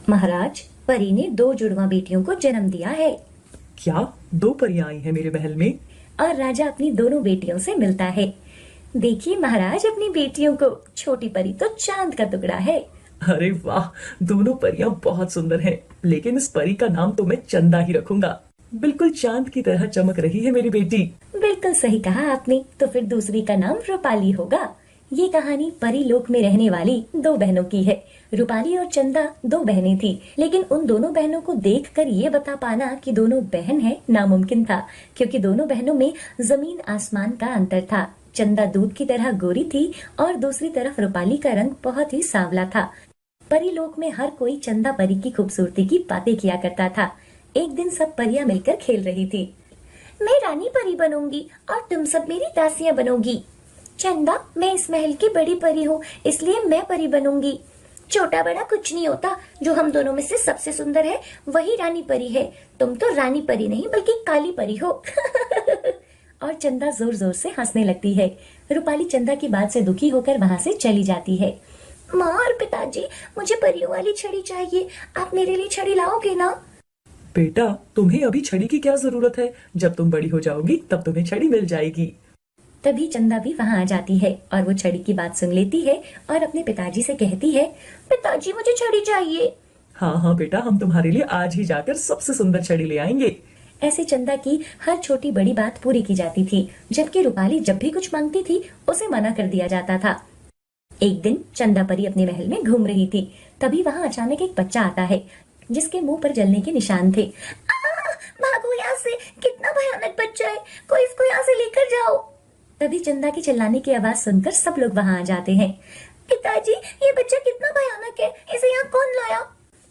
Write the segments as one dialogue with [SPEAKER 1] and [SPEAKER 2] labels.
[SPEAKER 1] महाराज, परी ने दो जुड़वा बेटियों को जन्म दिया है।
[SPEAKER 2] क्या? दो परियां आई हैं मेरे महल में?
[SPEAKER 1] और राजा अपनी दोनों बेटियों से मिलता है। देखिए महाराज अपनी बेटियों को, छोटी परी तो चांद का टुकड़ा है।
[SPEAKER 2] अरे वाह, दोनों परियां बहुत सुंदर हैं, लेकिन इस परी का नाम तो मैं चंदा ही रखूंगा। बिल्कुल चांद की तरह चमक रही है मेरी बेटी।
[SPEAKER 1] बिल्कुल सही कहा आपने। तो फिर दूसरी का नाम रूपाली होगा। ये कहानी परी लोक में रहने वाली दो बहनों की है। रूपाली और चंदा दो बहनें थी, लेकिन उन दोनों बहनों को देखकर ये बता पाना कि दोनों बहन हैं नामुमकिन था, क्योंकि दोनों बहनों में जमीन आसमान का अंतर था। चंदा दूध की तरह गोरी थी और दूसरी तरफ रूपाली का रंग बहुत ही सांवला था। परी लोक में हर कोई चंदा परी की खूबसूरती की बातें किया करता था। एक दिन सब परियां मिलकर खेल रही थी। मैं रानी परी बनूंगी और तुम सब मेरी दासियां बनोगी। चंदा, मैं इस महल की बड़ी परी हूँ, इसलिए मैं परी बनूंगी। छोटा बड़ा कुछ नहीं होता, जो हम दोनों में से सबसे सुंदर है वही रानी परी है। तुम तो रानी परी नहीं बल्कि काली परी हो। और चंदा जोर जोर से हंसने लगती है। रूपाली चंदा की बात से दुखी होकर वहाँ से चली जाती है। माँ और पिताजी, मुझे परियों वाली छड़ी चाहिए, आप मेरे लिए छड़ी लाओगे ना?
[SPEAKER 2] बेटा, तुम्हें अभी छड़ी की क्या जरूरत है? जब तुम बड़ी हो जाओगी तब तुम्हें छड़ी मिल जाएगी।
[SPEAKER 1] तभी चंदा भी वहाँ आ जाती है और वो छड़ी की बात सुन लेती है और अपने पिताजी से कहती है, पिताजी मुझे छड़ी चाहिए।
[SPEAKER 2] हाँ हाँ बेटा, हम तुम्हारे लिए आज ही जाकर सबसे सुंदर छड़ी ले आएंगे।
[SPEAKER 1] ऐसे चंदा की हर छोटी बड़ी बात पूरी की जाती थी, जबकि रूपाली जब भी कुछ मांगती थी उसे मना कर दिया जाता था। एक दिन चंदा परी अपने महल में घूम रही थी। तभी वहाँ अचानक एक बच्चा आता है, जिसके मुंह पर जलने के निशान थे। भागो यहाँ से, कितना भयानक बच्चा है, कोई इसको यहाँ से लेकर जाओ। तभी चंदा की चिल्लाने की आवाज सुनकर सब लोग वहाँ आ जाते हैं। पिताजी, ये बच्चा कितना भयानक है, इसे यहाँ कौन लाया?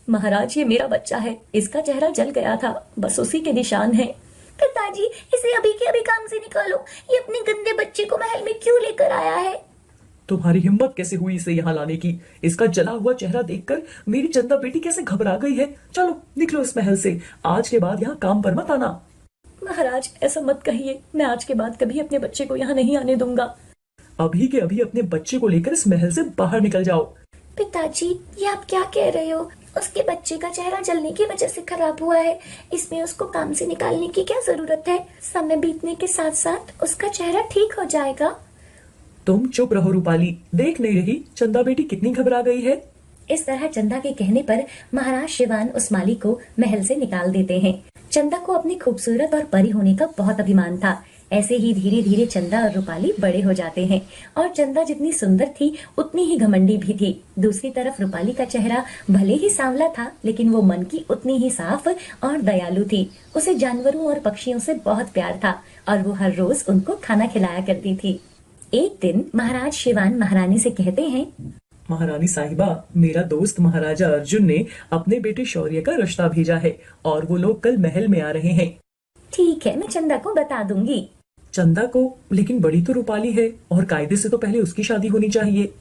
[SPEAKER 1] महाराज, ये मेरा बच्चा है, इसका चेहरा जल गया था, बस उसी के निशान है। पिताजी, इसे अभी के अभी काम से निकालो, ये अपने गंदे बच्चे को महल में क्यों लेकर आया है?
[SPEAKER 2] तुम्हारी हिम्मत कैसे हुई इसे यहाँ लाने की? इसका जला हुआ चेहरा देखकर मेरी चंदा बेटी कैसे घबरा गई है। चलो निकलो इस महल से, आज के बाद यहाँ काम पर मत आना।
[SPEAKER 1] महाराज, ऐसा मत कहिए, मैं आज के बाद कभी अपने बच्चे को यहाँ नहीं आने दूंगा।
[SPEAKER 2] अभी के अभी अपने बच्चे को लेकर इस महल से बाहर निकल जाओ।
[SPEAKER 1] पिताजी, ये आप क्या कह रहे हो? उसके बच्चे का चेहरा जलने की वजह से खराब हुआ है, इसमें उसको काम से निकालने की क्या जरूरत है? समय बीतने के साथ साथ उसका चेहरा ठीक हो जाएगा।
[SPEAKER 2] तुम चुप रहो रूपाली, देख नहीं रही चंदा बेटी कितनी घबरा गई है।
[SPEAKER 1] इस तरह चंदा के कहने पर महाराज शिवान उस माली को महल से निकाल देते हैं। चंदा को अपनी खूबसूरत और परी होने का बहुत अभिमान था। ऐसे ही धीरे धीरे चंदा और रूपाली बड़े हो जाते हैं और चंदा जितनी सुंदर थी उतनी ही घमंडी भी थी। दूसरी तरफ रूपाली का चेहरा भले ही सांवला था, लेकिन वो मन की उतनी ही साफ और दयालु थी। उसे जानवरों और पक्षियों से बहुत प्यार था और वो हर रोज उनको खाना खिलाया करती थी। एक दिन महाराज शिवान महारानी से कहते हैं,
[SPEAKER 2] महारानी साहिबा, मेरा दोस्त महाराजा अर्जुन ने अपने बेटे शौर्य का रिश्ता भेजा है और वो लोग कल महल में आ रहे हैं।
[SPEAKER 1] ठीक है, मैं चंदा को बता दूंगी।
[SPEAKER 2] चंदा को? लेकिन बड़ी तो रूपाली है और कायदे से तो पहले उसकी शादी होनी चाहिए।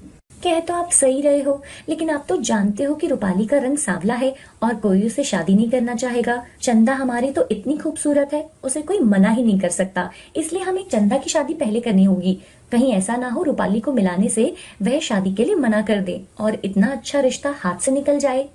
[SPEAKER 1] कह तो आप सही रहे हो, लेकिन आप तो जानते हो कि रूपाली का रंग सांवला है और कोई उसे शादी नहीं करना चाहेगा। चंदा हमारी तो इतनी खूबसूरत है, उसे कोई मना ही नहीं कर सकता, इसलिए हमें चंदा की शादी पहले करनी होगी। कहीं ऐसा ना हो रूपाली को मिलाने से वह शादी के लिए मना कर दे और इतना अच्छा रिश्ता हाथ से निकल जाए।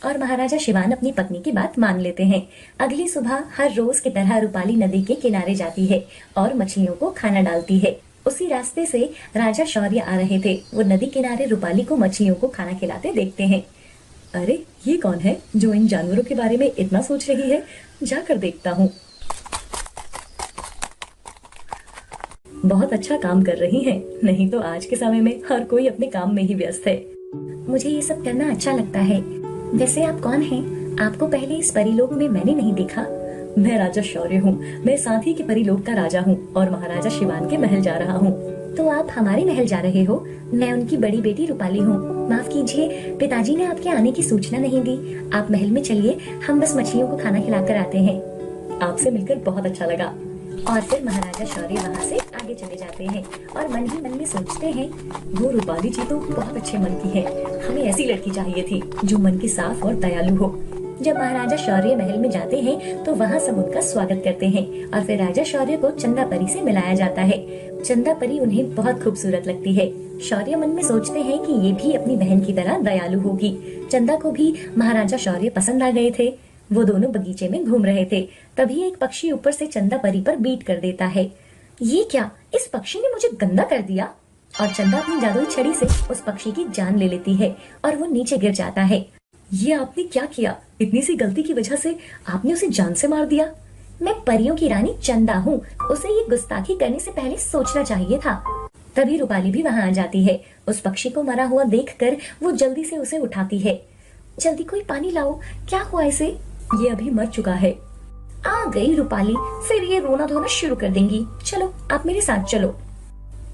[SPEAKER 1] और महाराजा शिवान अपनी पत्नी की बात मान लेते हैं। अगली सुबह हर रोज की तरह रूपाली नदी के किनारे जाती है और मछलियों को खाना डालती है। उसी रास्ते से राजा शौर्य आ रहे थे। वो नदी किनारे रूपाली को मछलियों को खाना खिलाते देखते हैं। अरे, ये कौन है जो इन जानवरों के बारे में इतना सोच रही है? जाकर देखता हूँ। बहुत अच्छा काम कर रही हैं, नहीं तो आज के समय में हर कोई अपने काम में ही व्यस्त है। मुझे ये सब करना अच्छा लगता है। वैसे आप कौन हैं? आपको पहले इस परिलोक में मैंने नहीं देखा। मैं राजा शौर्य हूँ, मैं साथ ही के परिलोक का राजा हूँ और महाराजा शिवान के महल जा रहा हूँ। तो आप हमारे महल जा रहे हो? मैं उनकी बड़ी बेटी रूपाली हूँ। माफ कीजिए, पिताजी ने आपके आने की सूचना नहीं दी। आप महल में चलिए, हम बस मछलियों को खाना खिलाकर आते हैं। आपसे मिलकर बहुत अच्छा लगा। और फिर महाराजा शौर्य वहाँ से आगे चले जाते हैं और मन ही मन में सोचते हैं, वो रूपाली जी तो बहुत अच्छे मन की है, हमें ऐसी लड़की चाहिए थी जो मन की साफ और दयालु हो। जब महाराजा शौर्य महल में जाते हैं तो वहाँ सब उनका स्वागत करते हैं और फिर राजा शौर्य को चंदा परी से मिलाया जाता है। चंदा परी उन्हें बहुत खूबसूरत लगती है। शौर्य मन में सोचते हैं कि ये भी अपनी बहन की तरह दयालु होगी। चंदा को भी महाराजा शौर्य पसंद आ गए थे। वो दोनों बगीचे में घूम रहे थे। तभी एक पक्षी ऊपर से चंदा परी पर बीट कर देता है। ये क्या, इस पक्षी ने मुझे गंदा कर दिया। और चंदा अपनी जादुई छड़ी से उस पक्षी की जान ले लेती है और वो नीचे गिर जाता है। ये आपने क्या किया? इतनी सी गलती की वजह से आपने उसे जान से मार दिया। मैं परियों की रानी चंदा हूँ, उसे ये गुस्ताखी करने से पहले सोचना चाहिए था। तभी रूपाली भी वहाँ आ जाती है। उस पक्षी को मरा हुआ देखकर वो जल्दी से उसे उठाती है। जल्दी कोई पानी लाओ, क्या हुआ इसे? ये अभी मर चुका है। आ गई रूपाली, फिर ये रोना धोना शुरू कर देंगी। चलो आप मेरे साथ चलो।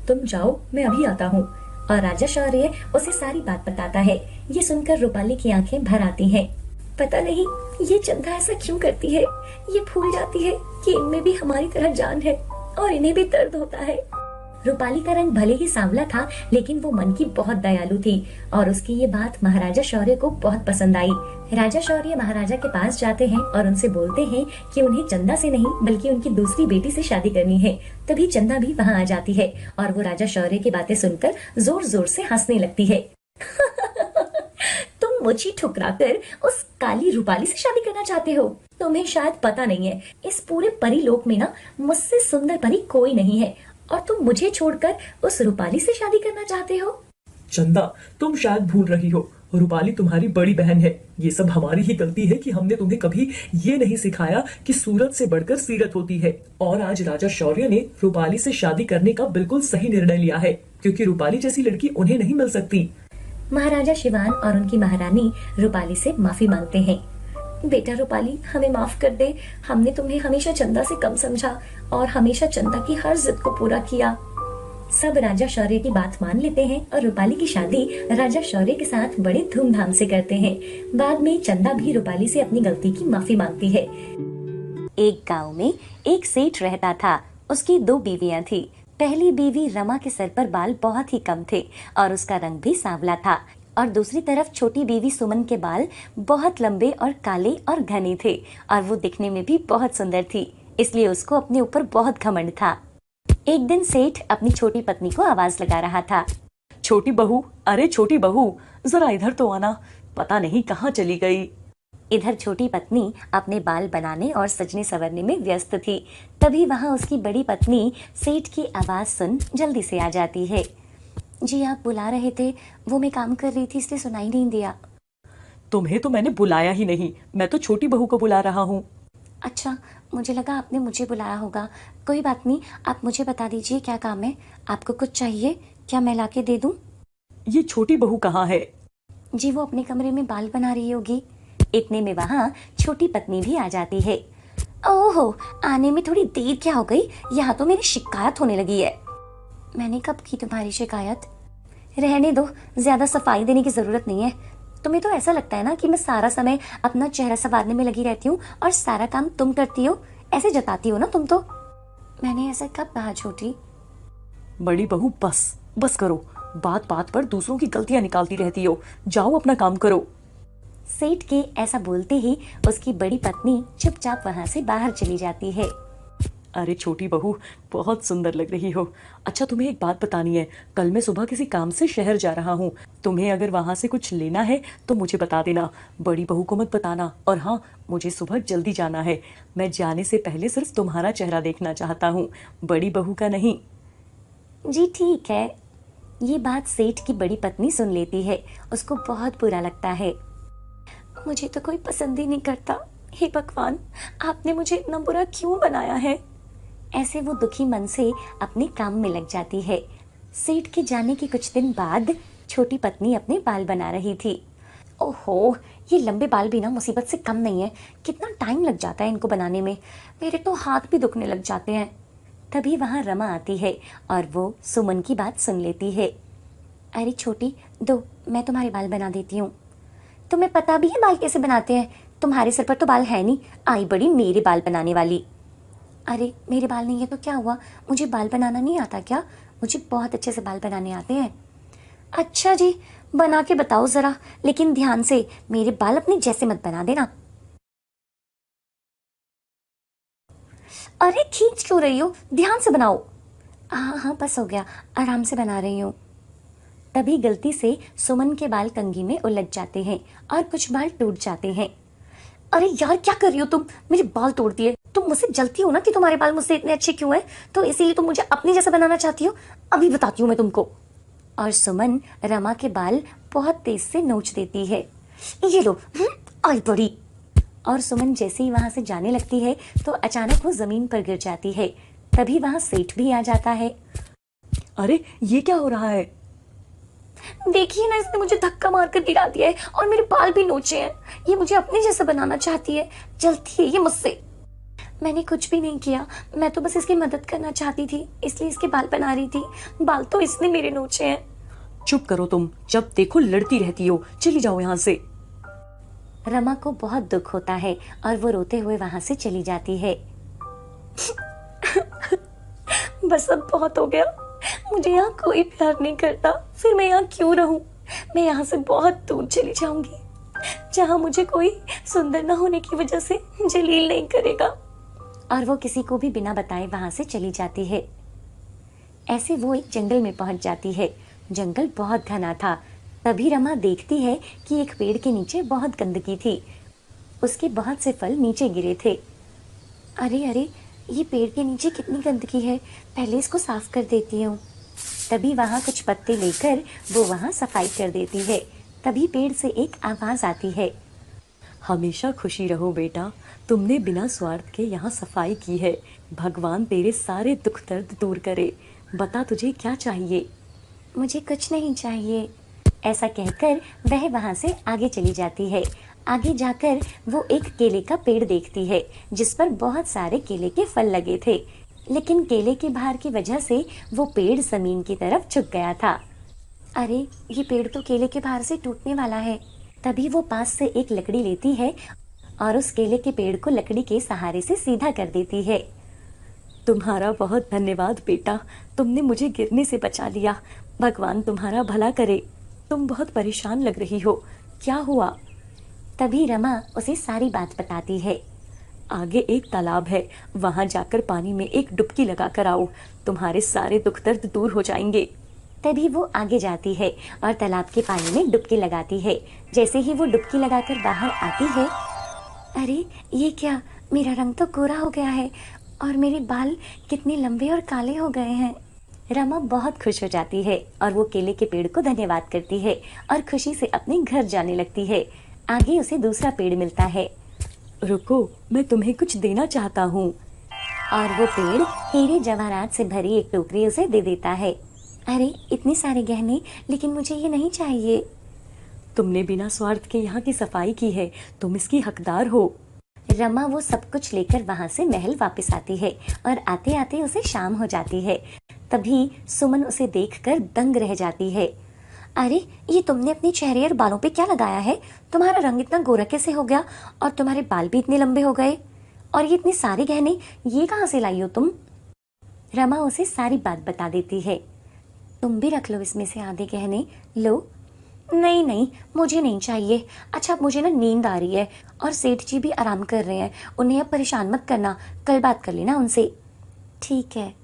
[SPEAKER 1] तुम जाओ, मैं अभी आता हूँ। और राजा शौर्य उसे सारी बात बताता है। ये सुनकर रूपाली की आंखें भर आती हैं। पता नहीं ये चंदा ऐसा क्यों करती है। ये भूल जाती है कि इनमें भी हमारी तरह जान है और इन्हें भी दर्द होता है। रूपाली का रंग भले ही सांवला था, लेकिन वो मन की बहुत दयालु थी और उसकी ये बात महाराजा शौर्य को बहुत पसंद आई। राजा शौर्य महाराजा के पास जाते हैं और उनसे बोलते हैं कि उन्हें चंदा से नहीं बल्कि उनकी दूसरी बेटी से शादी करनी है। तभी चंदा भी वहाँ आ जाती है और वो राजा शौर्य की बातें सुनकर जोर जोर से हंसने लगती है। तुम मुझे ठुकराकर उस काली रूपाली से शादी करना चाहते हो? तुम्हें शायद पता नहीं है, इस पूरे परी लोक में ना मुझसे सुंदर परी कोई नहीं है और तुम मुझे छोड़कर उस रूपाली से शादी करना चाहते हो।
[SPEAKER 2] चंदा, तुम शायद भूल रही हो, रूपाली तुम्हारी बड़ी बहन है। ये सब हमारी ही गलती है कि हमने तुम्हें कभी ये नहीं सिखाया कि सूरत से बढ़कर सीरत होती है। और आज राजा शौर्य ने रूपाली से शादी करने का बिल्कुल सही निर्णय लिया है, क्योंकि रूपाली जैसी लड़की उन्हें नहीं मिल सकती।
[SPEAKER 1] महाराजा शिवान और उनकी महारानी रूपाली से माफी मांगते हैं। बेटा रूपाली, हमें माफ कर दे। हमने तुम्हें हमेशा चंदा से कम समझा और हमेशा चंदा की हर जिद को पूरा किया। सब राजा शौर्य की बात मान लेते हैं और रूपाली की शादी राजा शौर्य के साथ बड़े धूमधाम से करते हैं। बाद में चंदा भी रूपाली से अपनी गलती की माफी मांगती है। एक गांव में एक सेठ रहता था। उसकी 2 बीवियां थी। पहली बीवी रमा के सर पर बाल बहुत ही कम थे और उसका रंग भी सांवला था, और दूसरी तरफ छोटी बीवी सुमन के बाल बहुत लंबे और काले और घने थे और वो दिखने में भी बहुत सुंदर थी, इसलिए उसको अपने ऊपर बहुत घमंड था। एक दिन सेठ अपनी छोटी पत्नी को आवाज लगा रहा था।
[SPEAKER 2] छोटी बहू, अरे छोटी बहू, जरा इधर तो आना, पता नहीं कहाँ चली गई।
[SPEAKER 1] इधर छोटी पत्नी अपने बाल बनाने और सजने संवरने में व्यस्त थी। तभी वहाँ उसकी बड़ी पत्नी सेठ की आवाज सुन जल्दी से आ जाती है। जी आप बुला रहे थे, वो मैं काम कर रही थी इसलिए सुनाई नहीं दिया।
[SPEAKER 2] तुम्हें तो मैंने बुलाया ही नहीं, मैं तो छोटी बहू को बुला रहा हूँ।
[SPEAKER 1] अच्छा, मुझे लगा आपने मुझे बुलाया होगा। कोई बात नहीं, आप मुझे बता दीजिए क्या काम है। आपको कुछ चाहिए क्या, मैं लाके दे दूं?
[SPEAKER 2] ये छोटी बहू कहाँ है?
[SPEAKER 1] जी वो अपने कमरे में बाल बना रही होगी। इतने में वहाँ छोटी पत्नी भी आ जाती है। ओहो, आने में थोड़ी देर क्या हो गई, यहाँ तो मेरी शिकायत होने लगी है। मैंने कब की तुम्हारी शिकायत? रहने दो, ज्यादा सफाई देने की जरूरत नहीं है। तुम्हें तो ऐसा लगता है ना कि मैं सारा समय अपना चेहरा संवारने में लगी रहती हूँ और सारा काम तुम करती हो, ऐसे जताती हो ना तुम तो। मैंने ऐसा कब कहा छोटी?
[SPEAKER 2] बड़ी बहू, बस बस करो, बात बात पर दूसरों की गलतियां निकालती रहती हो, जाओ अपना काम करो।
[SPEAKER 1] सेठ के ऐसा बोलते ही उसकी बड़ी पत्नी चुपचाप वहां से बाहर चली जाती है।
[SPEAKER 2] अरे छोटी बहू, बहुत सुंदर लग रही हो। अच्छा, तुम्हें एक बात बतानी है, कल मैं सुबह किसी काम से शहर जा रहा हूँ। तुम्हें अगर वहां से कुछ लेना है तो मुझे बता देना, बड़ी बहू को मत बताना। और हाँ, मुझे सुबह जल्दी जाना है। मैं जाने से पहले सिर्फ तुम्हारा चेहरा देखना चाहता हूँ, बड़ी बहू का नहीं।
[SPEAKER 1] जी ठीक है। ये बात सेठ की बड़ी पत्नी सुन लेती है। उसको बहुत बुरा लगता है। मुझे तो कोई पसंद ही नहीं करता। हे भगवान, आपने मुझे इतना बुरा क्यों बनाया है? ऐसे वो दुखी मन से अपने काम में लग जाती है। सेठ के जाने के कुछ दिन बाद छोटी पत्नी अपने बाल बना रही थी। ओहो, ये लंबे बाल भी ना मुसीबत से कम नहीं है। कितना टाइम लग जाता है इनको बनाने में, मेरे तो हाथ भी दुखने लग जाते हैं। तभी वहाँ रमा आती है और वो सुमन की बात सुन लेती है। अरे छोटी, दो, मैं तुम्हारे बाल बना देती हूँ। तुम्हें पता भी है बाल कैसे बनाते हैं? तुम्हारे सर पर तो बाल है नहीं, आई बड़ी मेरे बाल बनाने वाली। अरे मेरे बाल नहीं है तो क्या हुआ, मुझे बाल बनाना नहीं आता क्या? मुझे बहुत अच्छे से बाल बनाने आते हैं। अच्छा जी, बना के बताओ जरा, लेकिन ध्यान से, मेरे बाल अपने जैसे मत बना देना। अरे खींच क्यों रही हो, ध्यान से बनाओ। हाँ हाँ बस हो गया, आराम से बना रही हूँ। तभी गलती से सुमन के बाल कंघी में उलझ जाते हैं और कुछ बाल टूट जाते हैं। अरे यार, क्या कर रही हो तुम? मेरे बाल तोड़ दिए। तुम मुझसे जलती हो ना कि तुम्हारे बाल मुझसे इतने अच्छे क्यों हैं? तो इसीलिए तुम मुझे अपने जैसा बनाना चाहती हो। अभी बताती हूँ मैं तुमको। और सुमन रमा के बाल बहुत तेज से नोच देती है। ये लो, आई बड़ी। और सुमन जैसे ही वहां से जाने लगती है तो अचानक वो जमीन पर गिर जाती है। तभी वहां सेठ भी आ जाता है।
[SPEAKER 2] अरे ये क्या हो रहा है?
[SPEAKER 1] देखिए ना, इसने मुझे धक्का मारकर गिरा दिया है और मेरे बाल भी नोचे हैं। ये मुझे अपने जैसा बनाना चाहती है, जलती है ये मुझसे। मैंने कुछ भी नहीं किया, मैं तो बस इसकी मदद करना चाहती थी, इसलिए इसके बाल बना रही थी। बाल तो इसने मेरे नोचे हैं।
[SPEAKER 2] चुप करो तुम, जब देखो लड़ती रहती हो। चली जाओ यहाँ से।
[SPEAKER 1] रमा को बहुत दुख होता है और वो रोते हुए वहां से चली जाती है। बस अब बहुत हो गया, मुझे यहाँ कोई प्यार नहीं करता, फिर मैं यहाँ क्यों रहूं? मैं यहाँ से बहुत दूर चली जाऊंगी, जहाँ मुझे कोई सुंदर न होने की वजह से जलील नहीं करेगा। और वो किसी को भी बिना बताए वहां से चली जाती है। ऐसे वो एक जंगल में पहुंच जाती है। जंगल बहुत घना था। तभी रमा देखती है कि एक पेड़ के नीचे बहुत गंदगी थी। उसके बहुत से फल नीचे गिरे थे। अरे अरे, ये पेड़ के नीचे कितनी गंदगी है, पहले इसको साफ कर देती हूँ। तभी वहां कुछ पत्ते लेकर वो वहां सफाई कर देती है। तभी पेड़ से एक आवाज आती है।
[SPEAKER 2] हमेशा खुशी रहो बेटा, तुमने बिना स्वार्थ के यहाँ सफाई की है। भगवान तेरे सारे दुख दर्द दूर करे। बता तुझे क्या चाहिए?
[SPEAKER 1] मुझे कुछ नहीं चाहिए। ऐसा कहकर वह वहां से आगे चली जाती है। आगे जाकर वो एक केले का पेड़ देखती है जिस पर बहुत सारे केले के फल लगे थे, लेकिन केले के भार की वजह से वो पेड़ जमीन की तरफ झुक गया था। अरे, ये पेड़ तो केले के भार से टूटने वाला है। तभी वो पास से एक लकड़ी लेती है और उस केले के पेड़ को लकड़ी के सहारे से सीधा कर देती है।
[SPEAKER 2] तुम्हारा बहुत धन्यवाद बेटा, तुमने मुझे गिरने से बचा लिया। भगवान तुम्हारा भला करे। तुम बहुत परेशान लग रही हो, क्या हुआ?
[SPEAKER 1] तभी रमा उसे सारी बात बताती है।
[SPEAKER 2] आगे एक तालाब है, वहां जाकर पानी में एक डुबकी लगा कर आओ, तुम्हारे सारे दुख दर्द दूर हो जाएंगे।
[SPEAKER 1] तभी वो आगे जाती है और तालाब के पानी में डुबकी लगाती है। जैसे ही वो डुबकी लगाकर बाहर आती है, अरे ये क्या, मेरा रंग तो गोरा हो गया है और मेरे बाल कितने लंबे और काले हो गए हैं। रमा बहुत खुश हो जाती है और वो केले के पेड़ को धन्यवाद करती है और खुशी से अपने घर जाने लगती है। आगे उसे दूसरा पेड़ मिलता है।
[SPEAKER 2] रुको, मैं तुम्हें कुछ देना चाहता हूँ।
[SPEAKER 1] और वो पेड़ हीरे जवाहरात से भरी एक टोकरी उसे दे देता है। अरे, इतने सारे गहने, लेकिन मुझे ये नहीं चाहिए।
[SPEAKER 2] तुमने बिना स्वार्थ के यहाँ की सफाई की है, तुम इसकी हकदार हो।
[SPEAKER 1] रमा वो सब कुछ लेकर वहां से महल वापस आती है और आते आते उसे शाम हो जाती है। तभी सुमन उसे देखकर दंग रह जाती है। अरे, ये तुमने अपने चेहरे और बालों पे क्या लगाया है? तुम्हारा रंग इतना गोरा कैसे हो गया और तुम्हारे बाल भी इतने लंबे हो गए? और ये इतने सारे गहने, ये कहाँ से लाई हो तुम? रमा उसे सारी बात बता देती है। तुम भी रख लो इसमें से आधे गहने, लो। नहीं नहीं, मुझे नहीं चाहिए। अच्छा, मुझे ना नींद आ रही है और सेठ जी भी आराम कर रहे हैं, उन्हें अब परेशान मत करना, कल बात कर लेना उनसे। ठीक है।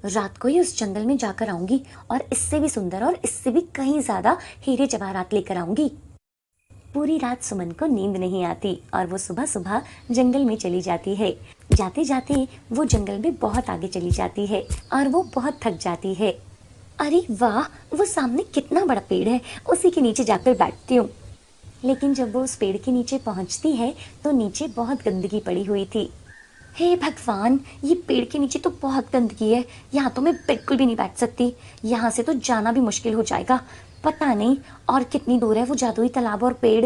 [SPEAKER 1] रात को ही उस जंगल में जाकर आऊंगी और इससे भी सुंदर और इससे भी कहीं ज्यादा हीरे जवाहरात लेकर आऊंगी। पूरी रात सुमन को नींद नहीं आती और वो सुबह सुबह जंगल में चली जाती है। जाते जाते वो जंगल में बहुत आगे चली जाती है और वो बहुत थक जाती है। अरे वाह, वो सामने कितना बड़ा पेड़ है, उसी के नीचे जाकर बैठती हूँ। लेकिन जब वो उस पेड़ के नीचे पहुंचती है तो नीचे बहुत गंदगी पड़ी हुई थी। हे भगवान, ये पेड़ के नीचे तो बहुत गंदगी है, यहाँ तो मैं बिल्कुल भी नहीं बैठ सकती। यहाँ से तो जाना भी मुश्किल हो जाएगा। पता नहीं और कितनी दूर है वो जादुई तालाब और पेड़।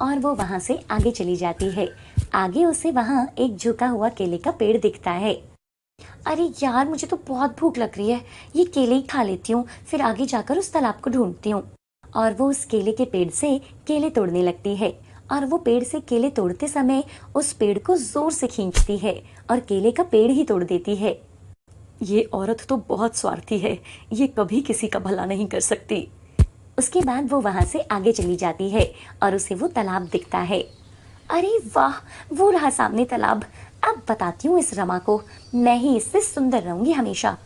[SPEAKER 1] और वो वहां से आगे चली जाती है। आगे उसे वहां एक झुका हुआ केले का पेड़ दिखता है। अरे यार, मुझे तो बहुत भूख लग रही है, ये केले ही खा लेती हूँ, फिर आगे जाकर उस तालाब को ढूंढती हूँ। और वो उस केले के पेड़ से केले तोड़ने लगती है और वो पेड़ से केले तोड़ते समय उस पेड़ को जोर से खींचती है और केले का पेड़ ही तोड़ देती है।
[SPEAKER 2] ये औरत तो बहुत स्वार्थी है, ये कभी किसी का भला नहीं कर सकती।
[SPEAKER 1] उसके बाद वो वहां से आगे चली जाती है और उसे वो तालाब दिखता है। अरे वाह, वो रहा सामने तालाब। अब बताती हूँ इस रमा को, मैं ही इससे सुंदर रहूंगी हमेशा।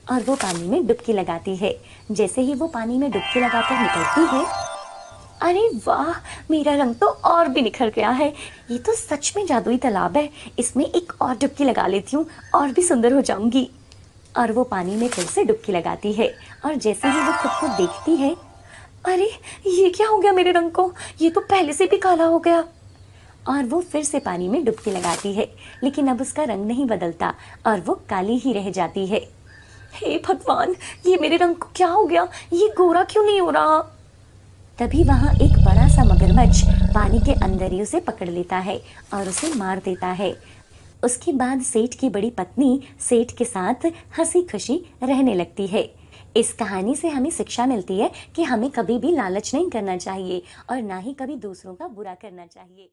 [SPEAKER 1] और वो पानी में डुबकी लगाती है। जैसे ही वो पानी में डुबकी लगाकर निकलती है, अरे वाह, मेरा रंग तो और भी निखर गया है। ये तो सच में जादुई तालाब है। इसमें एक और डुबकी लगा लेती हूँ और भी सुंदर हो जाऊंगी। और वो पानी में फिर से डुबकी लगाती है और जैसे ही वो खुद को देखती है, अरे ये क्या हो गया मेरे रंग को, ये तो पहले से भी काला हो गया। और वो फिर से पानी में डुबकी लगाती है, लेकिन अब उसका रंग नहीं बदलता और वो काली ही रह जाती है। हे भगवान, ये मेरे रंग को क्या हो गया, ये गोरा क्यों नहीं हो रहा। तभी वहां एक बड़ा सा मगरमच्छ पानी के अंदर ही उसे पकड़ लेता है और उसे मार देता है। उसके बाद सेठ की बड़ी पत्नी सेठ के साथ हंसी खुशी रहने लगती है। इस कहानी से हमें शिक्षा मिलती है कि हमें कभी भी लालच नहीं करना चाहिए और ना ही कभी दूसरों का बुरा करना चाहिए।